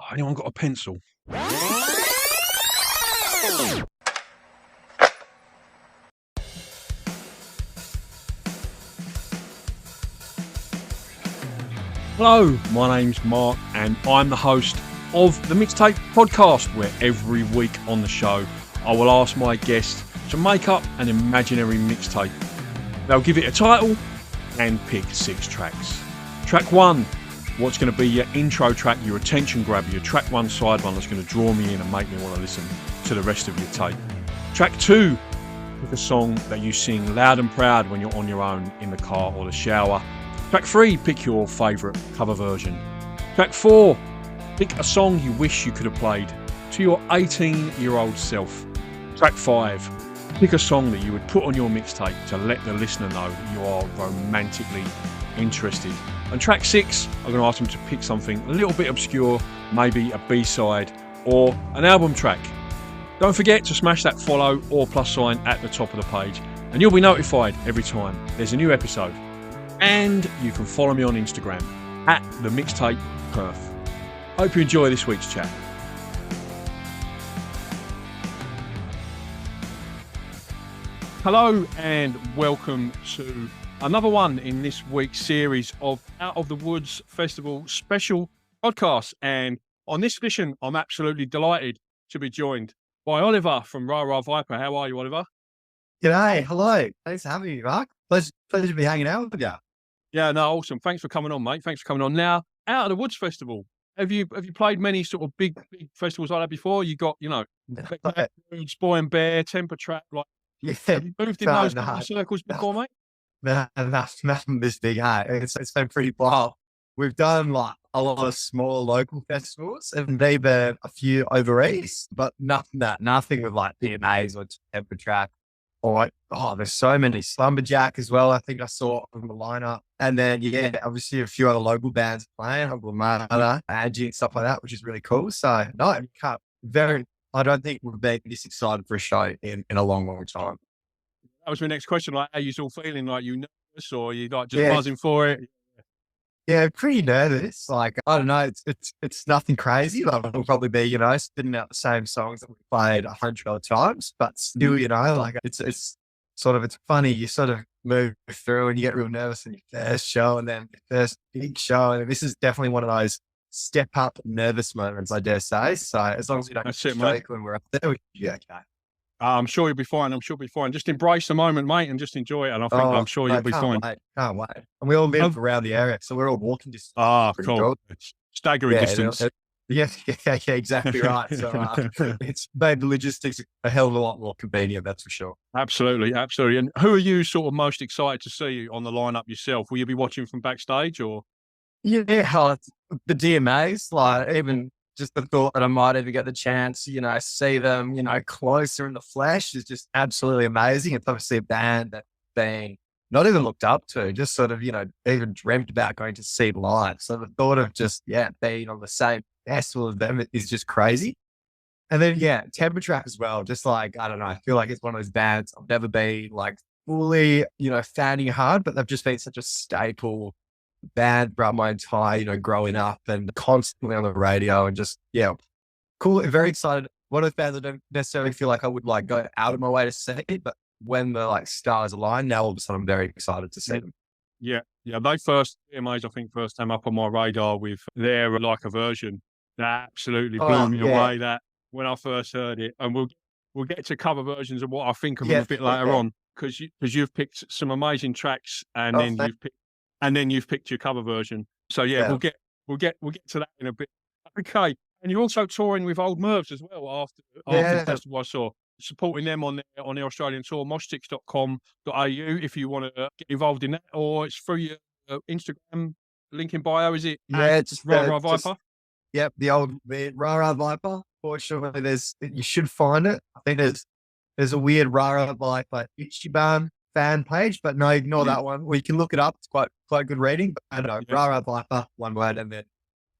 Anyone got a pencil? Hello, my name's Mark and I'm the host of the Mixtape podcast, where every week on the show I will ask my guests to make up an imaginary mixtape. They'll give it a title and pick 6 tracks. Track 1, what's going to be your intro track, your attention grabber, your track 1 side one that's going to draw me in and make me want to listen to the rest of your tape. Track 2, pick a song that you sing loud and proud when you're on your own in the car or the shower. Track 3, pick your favourite cover version. Track 4, pick a song you wish you could have played to your 18-year-old self. Track 5, pick a song that you would put on your mixtape to let the listener know that you are romantically interested. And track 6, I'm going to ask them to pick something a little bit obscure, maybe a B-side or an album track. Don't forget to smash that follow or plus sign at the top of the page and you'll be notified every time there's a new episode. And you can follow me on Instagram at the Mixtape Perth. Hope you enjoy this week's chat. Hello and welcome to another one in this week's series of Out of the Woods Festival special podcasts. And on this edition, I'm absolutely delighted to be joined by Oliver from Rah Rah Viper. How are you, Oliver? G'day, hello. Thanks for having me, Mark. Pleasure to be hanging out with you. Yeah, no, awesome. Thanks for coming on, mate. Thanks for coming on. Now, Out of the Woods Festival. Have you played many sort of big festivals like that before? You got, Boy and Bear, Temper Trap, like. Yeah, Have you moved in those kind of circles before, mate? Nothing this big. It's been pretty wild. We've done like a lot of small local festivals, and they've been a few over east, but nothing with like PMAs or Temper Trap. Or like, there's so many. Slumberjack as well, I think I saw on the lineup. And then, obviously a few other local bands playing, Mother, Angie and stuff like that, which is really cool. So, I don't think we've been this excited for a show in a long, long time. That was my next question. Like, are you still feeling like you nervous or are you like just buzzing for it? Yeah, pretty nervous. Like, I don't know, it's nothing crazy. Like, it'll probably be, spitting out the same songs that we played 100 other times, but still, like it's funny. You sort of move through and you get real nervous in your first show and then your first big show. And this is definitely one of those step up nervous moments, I dare say. So as long as we don't shake when we're up there, okay. I'm sure you'll be fine. Just embrace the moment, mate, and just enjoy it. And I'm sure you'll be fine. Can't wait. And we all live around the area, so we're all walking distance. Cool. Staggering distance. Yeah, exactly right. So it's made the logistics a hell of a lot more convenient, that's for sure. Absolutely. And who are you sort of most excited to see on the lineup yourself? Will you be watching from backstage or? Yeah, the DMAs, like even just the thought that I might ever get the chance, see them, closer in the flesh is just absolutely amazing. It's obviously a band that's been not even looked up to, just sort of, even dreamt about going to see live. So the thought of just, being on the same festival as them is just crazy. And then, Temper Trap as well. Just like, I don't know, I feel like it's one of those bands I've never been like fully, fanning hard, but they've just been such a staple band throughout my entire, growing up and constantly on the radio and just, cool. Very excited. One of those bands I don't necessarily feel like I would like go out of my way to see, but when the like stars align, now all of a sudden I'm very excited to see them. Yeah. They first came up on my radar with their like a version that absolutely blew me away. That when I first heard it, and we'll get to cover versions of what I think of them a bit later on, because you've picked some amazing tracks and then you've picked your cover version. So we'll get to that in a bit. Okay. And you're also touring with Old Mervs as well after the festival. I saw supporting them on their Australian tour, moshsticks.com.au if you want to get involved in that, or it's through your Instagram link in bio. Is it? Yeah, just Rah Rah Viper. The Rah Rah Viper. Fortunately, you should find it. I think there's a weird Rah Rah Viper Ichiban fan page, but no, ignore that one. We can look it up. It's quite good reading. But I don't know, Rah Rah Viper, one word, and then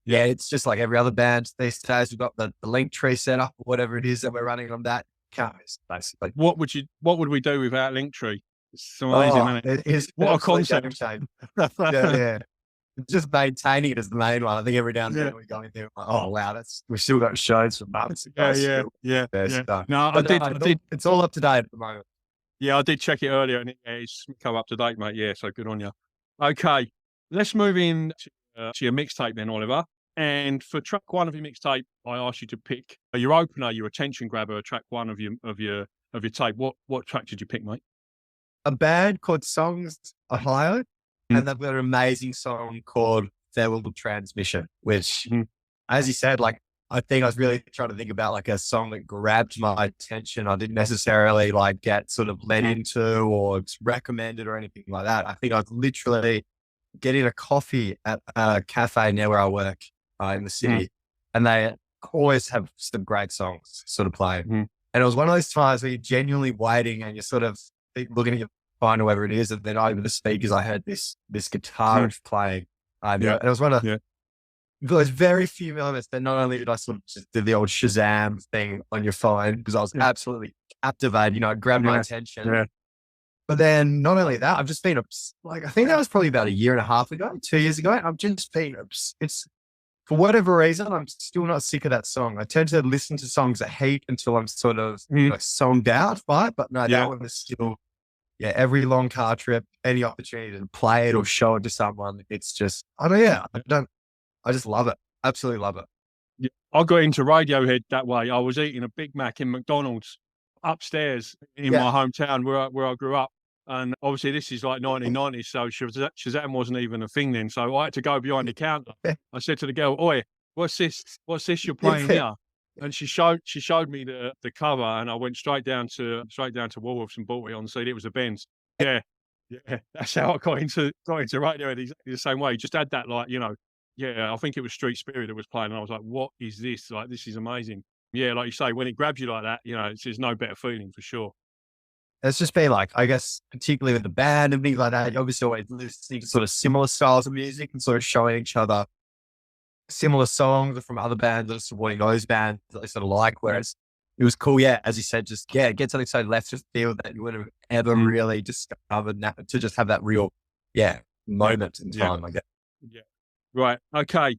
it's just like every other band these days. We've got the link tree set up, or whatever it is that we're running on that. Basically. What would we do without Linktree? It's amazing, isn't it? It is. What a concept. Yeah. just maintaining it as the main one. I think every now and then we go in there, like, oh wow, we've still got shows for months ago. Yeah. Stuff. No, But I did. It's all up to date at the moment. Yeah, I did check it earlier, and it's come up to date, mate. Yeah, so good on you. Okay, let's move in to your mixtape then, Oliver. And for track one of your mixtape, I asked you to pick your opener, your attention grabber, track one of your tape. What track did you pick, mate? A band called Songs Ohio, and they've got an amazing song called Farewell to Transmission, which, as you said, like, I think I was really trying to think about like a song that grabbed my attention. I didn't necessarily like get sort of led into or recommended or anything like that. I think I was literally getting a coffee at a cafe near where I work in the city, and they always have some great songs sort of playing. And it was one of those times where you're genuinely waiting and you're sort of looking at your phone or whatever it is, and then over the speakers I heard this guitarist playing. And it was one of those very few moments that not only did I sort of just do the old Shazam thing on your phone because I was absolutely captivated, you know, it grabbed my attention. Yeah. But then not only that, I've just been like, I think that was probably about a year and a half ago, 2 years ago. I've just been, it's for whatever reason, I'm still not sick of that song. I tend to listen to songs at heat until I'm sort of songed out by it. But no, that one was still, every long car trip, any opportunity to play it or show it to someone, it's just, I just love it. Absolutely love it. Yeah. I got into Radiohead that way. I was eating a Big Mac in McDonald's upstairs in my hometown where I grew up. And obviously this is like 1990s, so Shazam wasn't even a thing then. So I had to go behind the counter. I said to the girl, "Oi, what's this you're playing here?" And she showed me the cover, and I went straight down to Woolworths and bought it on CD. It was a Benz. Yeah. That's how I got into Radiohead exactly the same way. Just had that, like, you know. Yeah, I think it was Street Spirit that was playing, and I was like, "What is this? Like, this is amazing." Yeah, like you say, when it grabs you like that, you know, there's no better feeling for sure. It's just been like, I guess, particularly with the band and things like that, you obviously always listening to sort of similar styles of music and sort of showing each other similar songs from other bands that are supporting those bands that they sort of like. Whereas it was cool, as you said, just get something so left just feel that you wouldn't have ever really discovered that, to just have that real moment in time, I guess. Yeah. Right. Okay.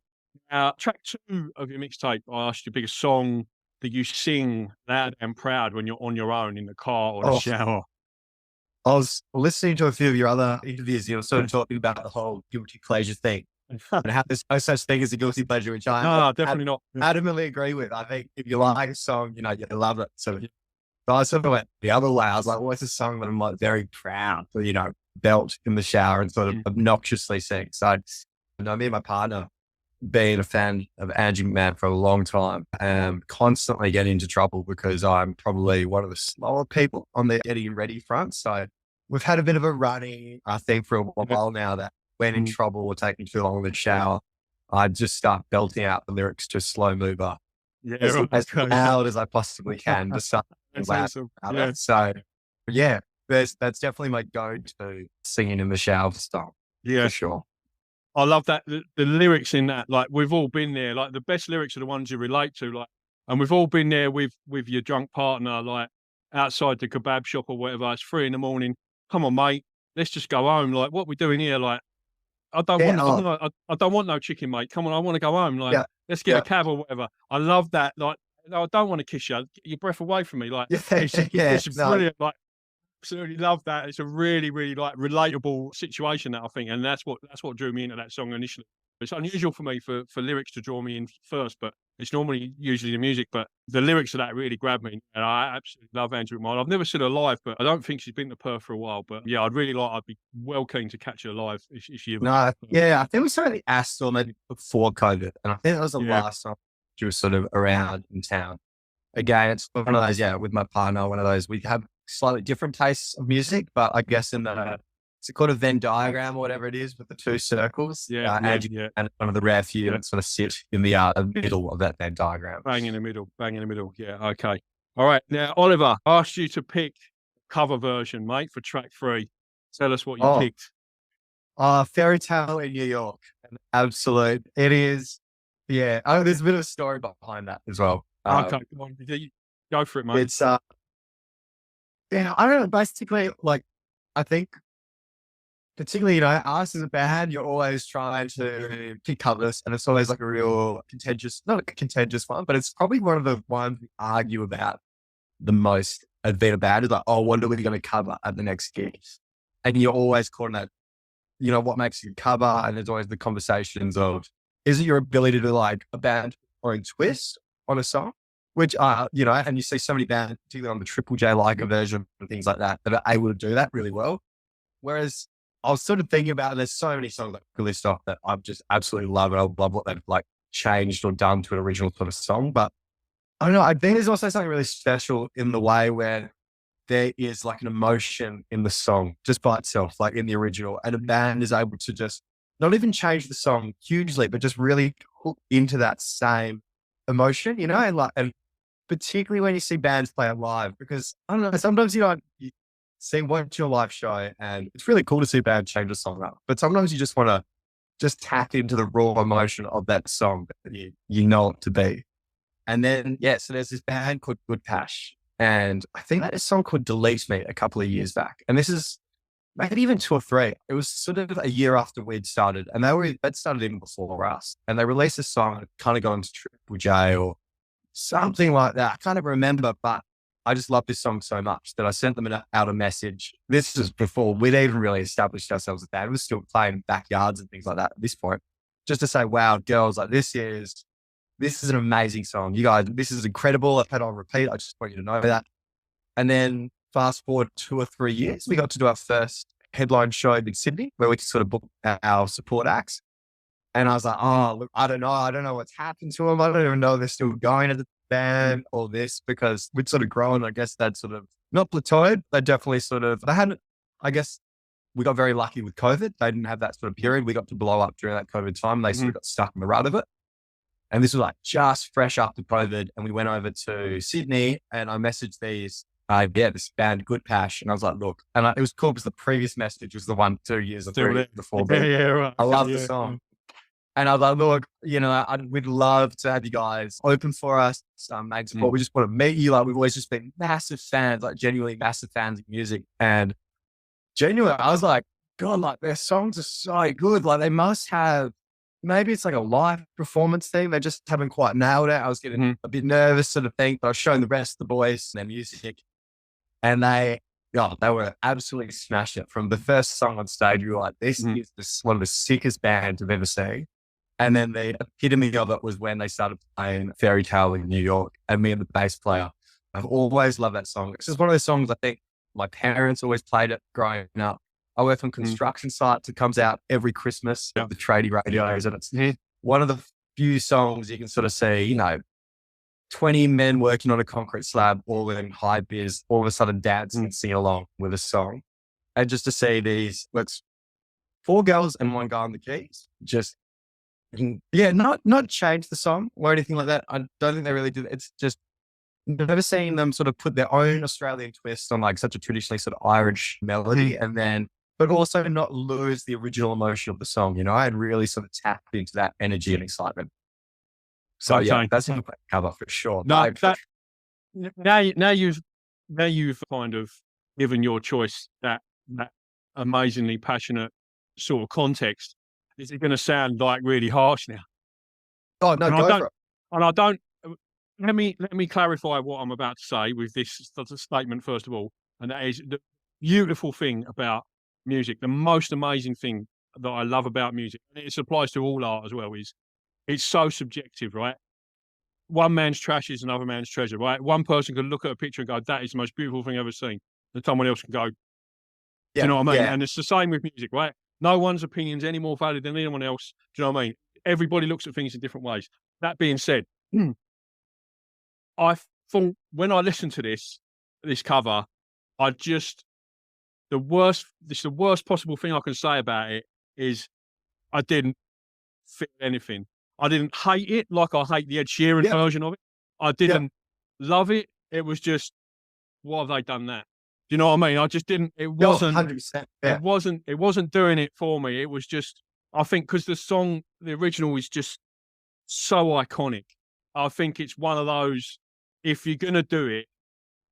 Now, track two of your mixtape, I asked you to pick a song that you sing loud and proud when you're on your own in the car or the shower. I was listening to a few of your other interviews. You were sort of talking about the whole guilty pleasure thing and how there's no such thing as a guilty pleasure, which I definitely not. Adamantly agree with. I think if you like a song, you know, you love it. So I sort of went the other way. I was like, what's a song that I'm like very proud to, you know, belt in the shower and sort of obnoxiously sing. So, you know, me and my partner, being a fan of Angie McMahon for a long time, constantly get into trouble because I'm probably one of the slower people on the getting ready front. So we've had a bit of a running, I think, for a while now that when in trouble or taking too long in the shower, I just start belting out the lyrics to Slow Mover as loud as I possibly can. Just start awesome. So that's definitely my go-to singing in the shower stuff. Yeah, for sure. I love that the lyrics in that. Like, we've all been there. Like, the best lyrics are the ones you relate to. Like, and we've all been there with your drunk partner, like outside the kebab shop or whatever. It's 3 a.m. Come on, mate, let's just go home. Like, what we doing here? Like, I don't want no chicken, mate. Come on, I want to go home. Like, let's get a cab or whatever. I love that. Like, I don't want to kiss you. Get your breath away from me. Like, it's brilliant. Like, absolutely love that. It's a really, really like relatable situation, that I think, and that's what drew me into that song initially. It's unusual for me for lyrics to draw me in first, but it's normally usually the music. But the lyrics of that really grabbed me, and I absolutely love Angie McMahon. I've never seen her live, but I don't think she's been to Perth for a while. But yeah, I'd be well keen to catch her live if she ever. I think we saw her at the Astor maybe before COVID, and I think that was the last time she was sort of around in town. Again, it's one of those, with my partner, one of those, we have slightly different tastes of music, but I guess in it's called a Venn diagram or whatever it is with the two circles. And one of the rare few that sort of sit in the middle of that Venn diagram. Bang in the middle. Yeah. Okay. All right. Now, Oliver, I asked you to pick cover version, mate, for track 3. Tell us what you picked. Fairy Tale in New York. An absolute. It is. Yeah. There's a bit of a story behind that as well. Okay. Come on. Go for it, mate. It's, I don't know. Basically, like, I think particularly, us as a band, you're always trying to pick covers, and it's always like a real contentious, not a contentious one, but it's probably one of the ones we argue about the most at being a band is like, oh, what are we going to cover at the next gig? And you're always caught in that, what makes you cover? And there's always the conversations of, is it your ability to like a band or a twist on a song? Which and you see so many bands, particularly on the Triple J Liger version and things like that, that are able to do that really well. Whereas I was sort of thinking about, there's so many songs that I could list off that I just absolutely love, and I love what they've like changed or done to an original sort of song. But I don't know, I think there's also something really special in the way where there is like an emotion in the song just by itself, like in the original, and a band is able to just not even change the song hugely, but just really hook into that same emotion, and particularly when you see bands play it live, because I don't know, sometimes, you watch your live show and it's really cool to see a band change a song up, but sometimes you just want to just tap into the raw emotion of that song that you know it to be. And then, so there's this band called Good Cash, and I think that a song called Delete Me a couple of years back. And this is maybe even 2 or 3. It was sort of a year after we'd started, and they'd started even before us. And they released a song that kind of got into Triple J or something like that. I can't even remember, but I just love this song so much that I sent them out a message. This is before we'd even really established ourselves as a band. We were still playing backyards and things like that at this point, just to say, wow, girls, like this is an amazing song. You guys, this is incredible. I've had it on repeat. I just want you to know that. And then fast forward 2 or 3 years, we got to do our first headline show in Sydney, where we could sort of book our support acts. And I was like, oh, look, I don't know what's happened to them. I don't even know if they're still going as a band or this, because we'd sort of grown. I guess they'd sort of not plateaued. They definitely they hadn't, I guess we got very lucky with COVID. They didn't have that sort of period. We got to blow up during that COVID time. They sort of got stuck in the rut of it. And this was like just fresh after COVID. And we went over to Sydney, and I messaged this band, Good Cash. And I was like, look, and it was cool because the previous message was the one 2 years or 3 years before. Right. I love the song. And I was like, look, we'd love to have you guys open for us, make support. We just want to meet you. Like, we've always just been massive fans, like genuinely massive fans of music. And genuinely, I was like, God, like their songs are so good. Like they must have, maybe it's like a live performance thing. They just haven't quite nailed it. I was getting a bit nervous sort of thing, but I was showing the rest of the boys their music, and they were absolutely smashed it. From the first song on stage, we were like, this is one of the sickest bands I've ever seen. And then the epitome of it was when they started playing Fairy Tale in New York, and me and the bass player, I've always loved that song. It's just one of those songs I think my parents always played it growing up. I work on construction sites. It comes out every Christmas with the tradie radios, and it's one of the few songs you can sort of see, 20 men working on a concrete slab, all in high vis, all of a sudden dancing and sing along with a song. And just to see these, 4 girls and 1 guy on the keys, just, not change the song or anything like that. I don't think they really do that. It's just, never seen them sort of put their own Australian twist on like such a traditionally sort of Irish melody, and then, but also not lose the original emotion of the song, and really sort of tap into that energy and excitement. So that's a cover for sure. No, now you've kind of given your choice that amazingly passionate sort of context. Is it going to sound like really harsh now? Oh no, go for it. And I don't. Let me clarify what I'm about to say with this statement first of all, and that is the beautiful thing about music. The most amazing thing that I love about music, and it applies to all art as well, is it's so subjective, right? One man's trash is another man's treasure, right? One person can look at a picture and go, "That is the most beautiful thing I've ever seen," and someone else can go, "Do you know what I mean?" Yeah. And it's the same with music, right? No one's opinion's any more valid than anyone else. Do you know what I mean? Everybody looks at things in different ways. That being said, I thought when I listened to this cover, the worst possible thing I can say about it is I didn't feel anything. I didn't hate it like I hate the Ed Sheeran version of it. I didn't love it. It was just, why have they done that? Do you know what I mean? I just didn't, it wasn't, 100%, it wasn't doing it for me. It was just, I think because the original is just so iconic. I think it's one of those, if you're going to do it,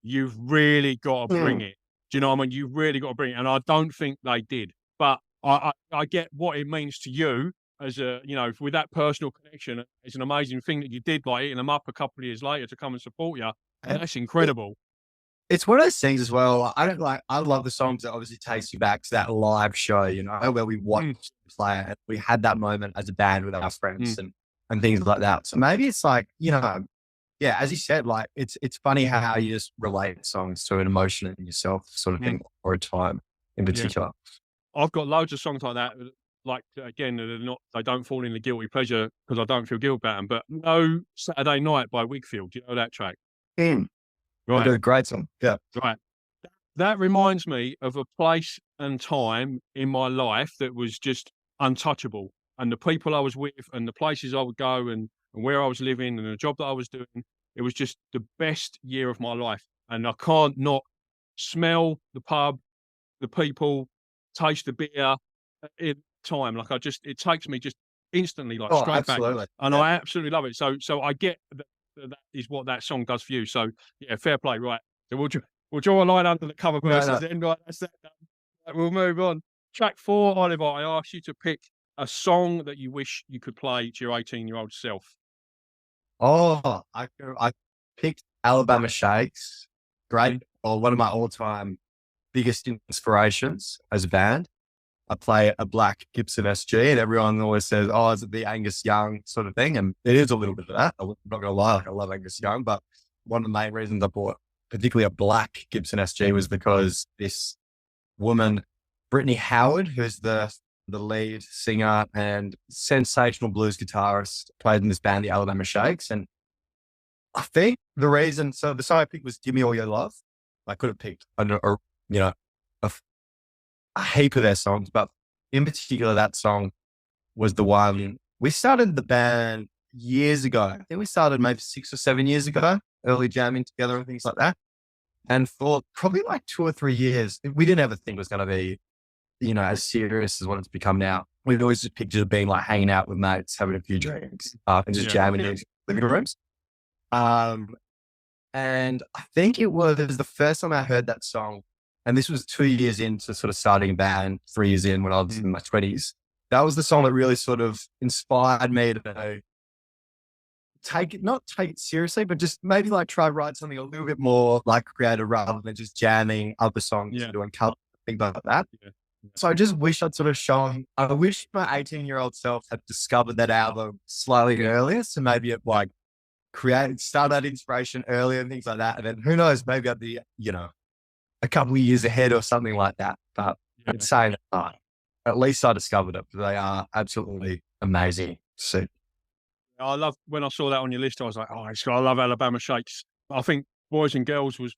you've really got to bring it. Do you know what I mean? You've really got to bring it. And I don't think they did. But I get what it means to you as a, with that personal connection. It's an amazing thing that you did, like hitting them up a couple of years later to come and support you. And And that's it, incredible. it's one of those things as well. I love the songs that obviously takes you back to that live show, where we watched the player and we had that moment as a band with our friends Mm. and things like that. So maybe it's like, yeah, as you said, like it's funny how you just relate songs to an emotion in yourself sort of thing or a time in Yeah. particular. I've got loads of songs like that. Like, again, they don't fall in the guilty pleasure because I don't feel guilt about them. But No Saturday Night by Wigfield. Do you know that track? Mm. I Right. do a great song. Yeah. Right. That reminds me of a place and time in my life that was just untouchable. And the people I was with and the places I would go and where I was living and the job that I was doing, it was just the best year of my life. And I can't not smell the pub, the people, taste the beer in time. Like it takes me just instantly, like Oh, straight back. absolutely. And Yeah. I absolutely love it. So I get that is what that song does for you. So yeah, fair play. Right. So we'll draw a line under the cover No, verses no. then. Right. That's that done. Right, we'll move on. Track 4, Oliver, I asked you to pick a song that you wish you could play to your 18-year-old self. Oh, I picked Alabama Shakes. Great, or one of my all-time biggest inspirations as a band. I play a black Gibson SG, and everyone always says, "Oh, is it the Angus Young sort of thing?" And it is a little bit of that. I'm not gonna lie, like, I love Angus Young, but one of the main reasons I bought particularly a black Gibson SG was because this woman, Brittany Howard, who's the lead singer and sensational blues guitarist, played in this band, the Alabama Shakes. And I think so the song I picked was "Give Me All Your Love." I could have picked a a heap of their songs, but in particular, that song was the one. We started the band years ago. I think we started maybe 6 or 7 years ago, early jamming together and things like that. And for probably like 2 or 3 years, we didn't ever think it was going to be, as serious as what it's become now. We'd always just pictured it being like hanging out with mates, having a few drinks, and just jamming in living rooms. And I think it was the first time I heard that song, and this was 2 years into sort of starting a band, 3 years in when I was in my 20s. That was the song that really sort of inspired me to not take it seriously, but just maybe like try write something a little bit more like creative rather than just jamming other songs and doing cover, things like that. Yeah. So I just wish I'd sort of I wish my 18-year-old self had discovered that album slightly earlier. So maybe it like start that inspiration earlier and things like that. And then who knows, maybe I'd be, a couple of years ahead or something like that. But I'm saying at least I discovered it. They are absolutely amazing. So I love when I saw that on your list. I was like, I love Alabama Shakes. I think Boys and Girls was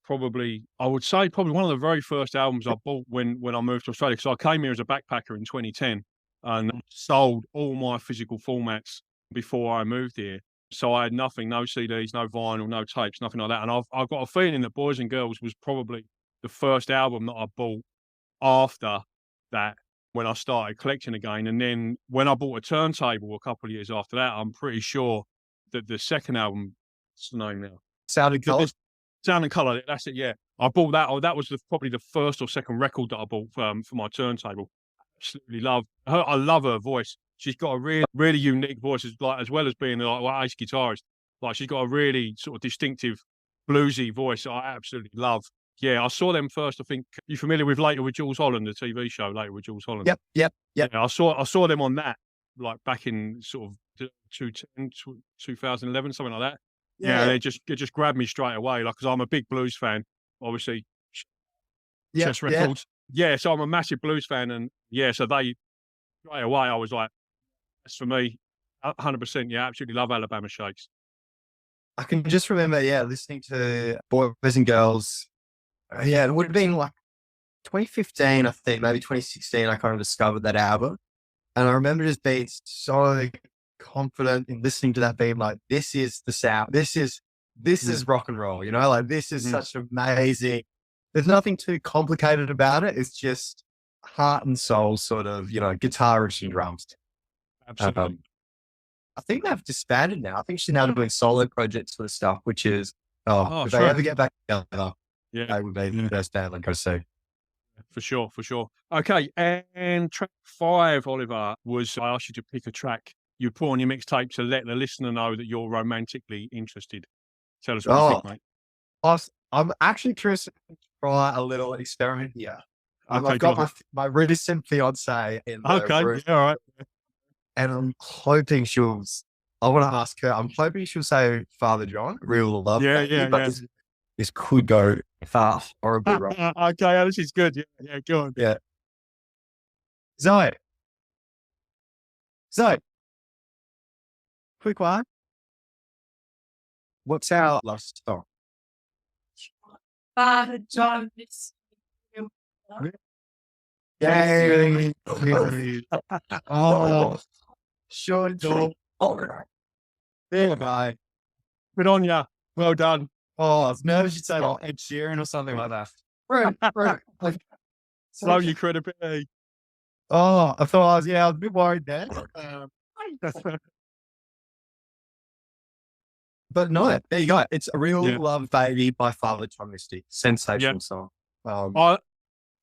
I would say probably one of the very first albums I bought when I moved to Australia. Because I came here as a backpacker in 2010 and sold all my physical formats before I moved here. So I had nothing, no CDs, no vinyl, no tapes, nothing like that. And I've got a feeling that Boys and Girls was probably the first album that I bought after that, when I started collecting again. And then when I bought a turntable a couple of years after that, I'm pretty sure that the second album, what's the name now? Sound and Colour. Sound and Colour, that's it, yeah. I bought that. That was probably the first or second record that I bought for my turntable. Absolutely love her. I love her voice. She's got a really, really unique voice, as well as being like ace guitarist. Like, she's got a really sort of distinctive bluesy voice that I absolutely love. Yeah, I saw them first. I think you're familiar with Later with Jules Holland, the TV show Later with Jules Holland. Yep. Yeah, I saw them on that, like back in sort of 2011, something like that. Yeah, it just grabbed me straight away, like, because I'm a big blues fan, obviously. Chess records. Yeah, so I'm a massive blues fan, and so they straight away I was like, that's for me, 100%. Yeah, absolutely love Alabama Shakes. I can just remember, listening to Boys and Girls. It would have been like 2015, I think, maybe 2016. I kind of discovered that album, and I remember just being so confident in listening to that, being like, "This is the sound. This is rock and roll." Like, this is such amazing. There's nothing too complicated about it. It's just heart and soul, sort of, guitarish and drums. Absolutely. I think they've disbanded now. I think she's now doing solo projects for the stuff, which is, if they ever get back together, they would be the best band I'd go see. for sure, for sure. Okay, and track 5, Oliver, was I asked you to pick a track you put on your mixtape to let the listener know that you're romantically interested. Tell us what you Oh, think, mate. I'm actually curious to try a little experiment here. Okay, I've go got on. my recent fiance in the Okay, room, yeah, all right. and I'm hoping I want to ask her, I'm hoping she'll say Father John, Real Love Yeah, Baby, yeah, but yeah. this could go far horribly wrong. Okay, this is good. Yeah, yeah, go on. Yeah. Zoe, Zoe, quick one. What's our last song? Father John, it's you. Yay. Oh, sure. There you go. Good on ya. Well done. Oh, I was nervous you'd say like Ed Sheeran or something like that. Right, right. Like, Slow your credibility. oh, I thought I was a bit worried there. But no, there you go. It's a Real Yeah. Love Baby by Father John Misty. Sensational Yeah. song.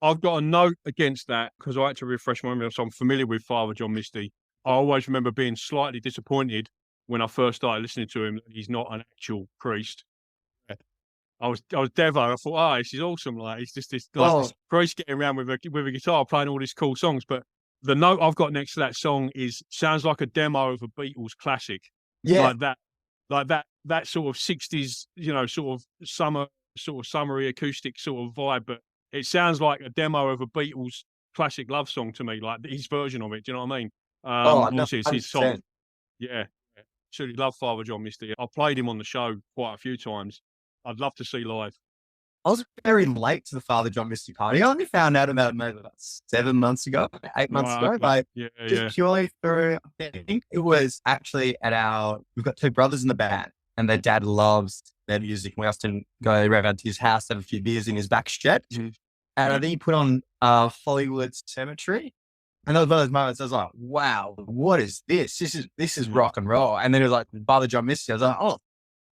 I've got a note against that because I had to refresh my memory. So I'm familiar with Father John Misty. I always remember being slightly disappointed when I first started listening to him. He's not an actual priest. I was Devo. I thought, oh, this is awesome. Like he's just this like Oh, priest getting around with a guitar playing all these cool songs. But the note I've got next to that song is sounds like a demo of a Beatles classic. yeah. Like that sort of 60s, sort of summery acoustic sort of vibe. But it sounds like a demo of a Beatles classic love song to me, like his version of it. Do you know what I mean? Oh, no, Obviously it's his song. 100%. Yeah. Absolutely love Father John Misty. I played him on the show quite a few times. I'd love to see live. I was very late to the Father John Misty party. I only found out about it maybe about 7 months ago, 8 months Right, ago. okay. Like, Yeah, just purely through, I think it was actually we've got two brothers in the band and their dad loves their music. We often go around to his house, have a few beers in his back shed. Mhm. And I think he put on Hollywood Cemetery. And that was one of those moments I was like, wow, what is this? This is rock and roll. And then it was like Father John Misty. I was like, oh,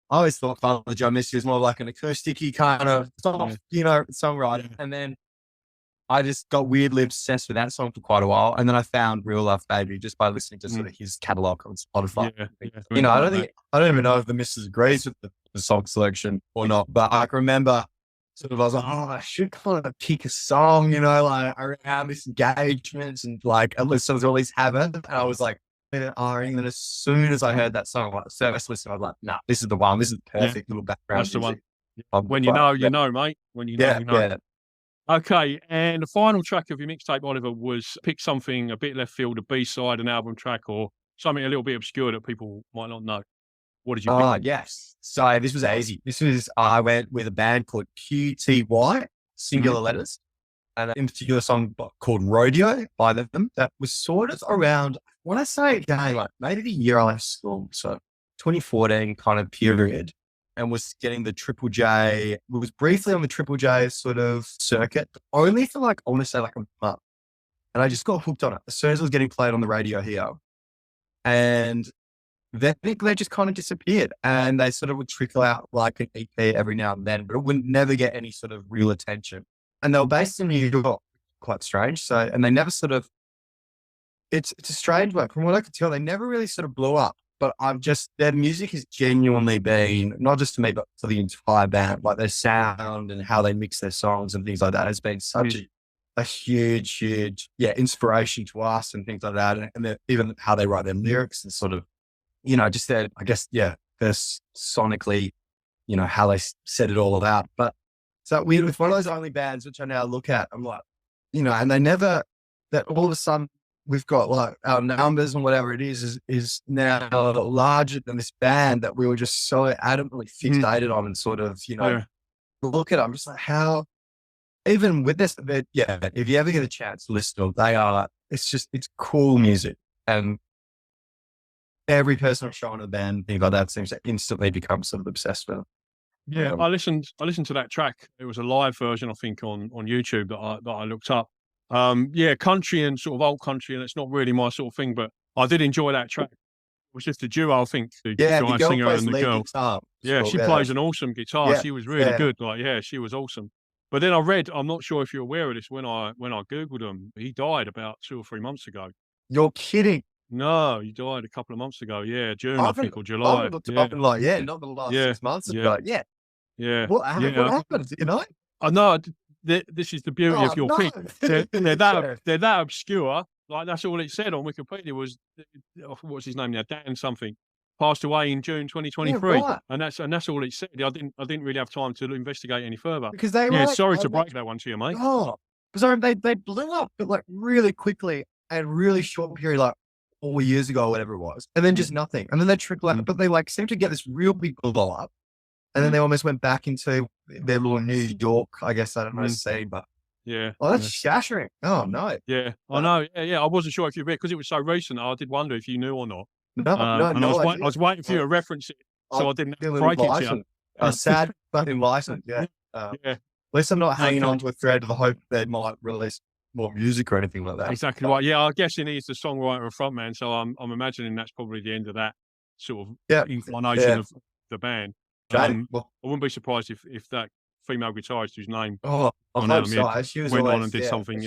I always thought Father John Misty was more like an acoustic-y kind of soft, songwriter. Yeah. And then I just got weirdly obsessed with that song for quite a while. And then I found Real Love Baby just by listening to sort of his catalog on Spotify. Yeah. I don't even know if the missus agrees with the song selection or not, but I can remember sort of, I was like, oh, I should kind of pick a song, like around this engagements and like, at least songs always have it. And I was like, and then as soon as I heard that song, like first listen, I was like, no, this is the one. This is the perfect little background. That's the one. music. When you know, you know, mate. When you know, you know. Yeah. Okay, and the final track of your mixtape, Oliver, was pick something a bit left field, a B-side, an album track, or something a little bit obscure that people might not know. What did you pick? Oh, yes. So this was easy. I went with a band called QTY, singular letters, and in particular a song called Rodeo by them that was sort of around, when I say again, like maybe the year I left school, so 2014 kind of period, and was getting the Triple J, was briefly on the Triple J sort of circuit, but only for like, I want to say like a month. And I just got hooked on it as soon as it was getting played on the radio here. And they just kind of disappeared, and they sort of would trickle out like an EP every now and then, but it would never get any sort of real attention. And they were based in New York, quite strange. So, and they never sort of, it's a strange one. From what I could tell, they never really sort of blew up, but their music has genuinely been, not just to me, but for the entire band, like their sound and how they mix their songs and things like that has been such a huge, inspiration to us and things like that. And even how they write their lyrics and sort of, just their, I guess, they're sonically, how they set it all about. But so weird with one of those only bands, which I now look at, I'm like, and they never, that all of a sudden we've got like our numbers and whatever it is now larger than this band that we were just so adamantly fixated on and sort of, look at it. I'm just like, how, even with this, if you ever get a chance to listen to them, it's cool music. And every person I'm showing a band, things like that, seems to instantly become sort of obsessed with. Yeah, I listened to that track. It was a live version, I think, on YouTube that I looked up. Country and sort of old country, and it's not really my sort of thing, but I did enjoy that track. It was just a duo, I think, the guy singer and the girl. Guitar. Yeah, she plays an awesome guitar. Yeah, She was really good. Like, she was awesome. But then I read, I'm not sure if you're aware of this, when I Googled him, he died about 2 or 3 months ago. You're kidding. No, he died a couple of months ago. Yeah, June, I think, or I July. looked it up and like, not the last 6 months ago. Yeah. Yeah. What happened? You know? I know. This is the beauty of your pick. They're that obscure. Like, that's all it said on Wikipedia was, what's his name now? Dan something. Passed away in June 2023. Yeah, right. And that's all it said. I didn't really have time to investigate any further. Because they were sorry to break that one to you, mate. Oh, because they blew up, but like really quickly and really short period, like 4 years ago or whatever it was, and then just nothing. And then they trickle out, but they like seem to get this real big blow up, and then they almost went back into their little New York, I guess, I don't know, scene, but that's shattering. Oh no. Yeah, I know. Yeah. I wasn't sure if you read, because it was so recent. I did wonder if you knew or not. No, and I was waiting for you to reference it, so I didn't break it to you. A sad fucking license. Yeah. At least I'm not hanging on to a thread of the hope they might release more music or anything like that. Exactly right. Yeah, I guess he's the songwriter and frontman, so I'm imagining that's probably the end of that sort of inclination of the band. I wouldn't be surprised if that female guitarist whose name went on and did something.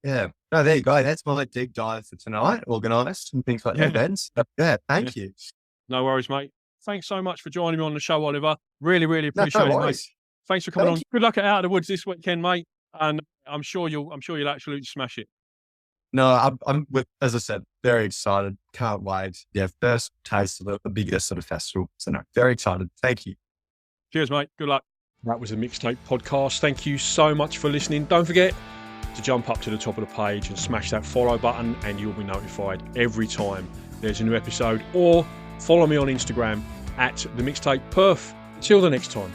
Yeah. No, there you go. That's my deep dive for tonight, organised and things like that, Ben. So, thank you. No worries, mate. Thanks so much for joining me on the show, Oliver. Really, really appreciate it, mate. Thanks for coming on. Good luck at Out of the Woods this weekend, mate. And I'm sure you'll absolutely smash it. No, I'm as I said, very excited. Can't wait. Yeah, first taste of the biggest sort of festival. So no, very excited. Thank you. Cheers, mate. Good luck. That was the Mixtape podcast. Thank you so much for listening. Don't forget to jump up to the top of the page and smash that follow button, and you'll be notified every time there's a new episode. Or follow me on Instagram at the Mixtape Perf. Till the next time.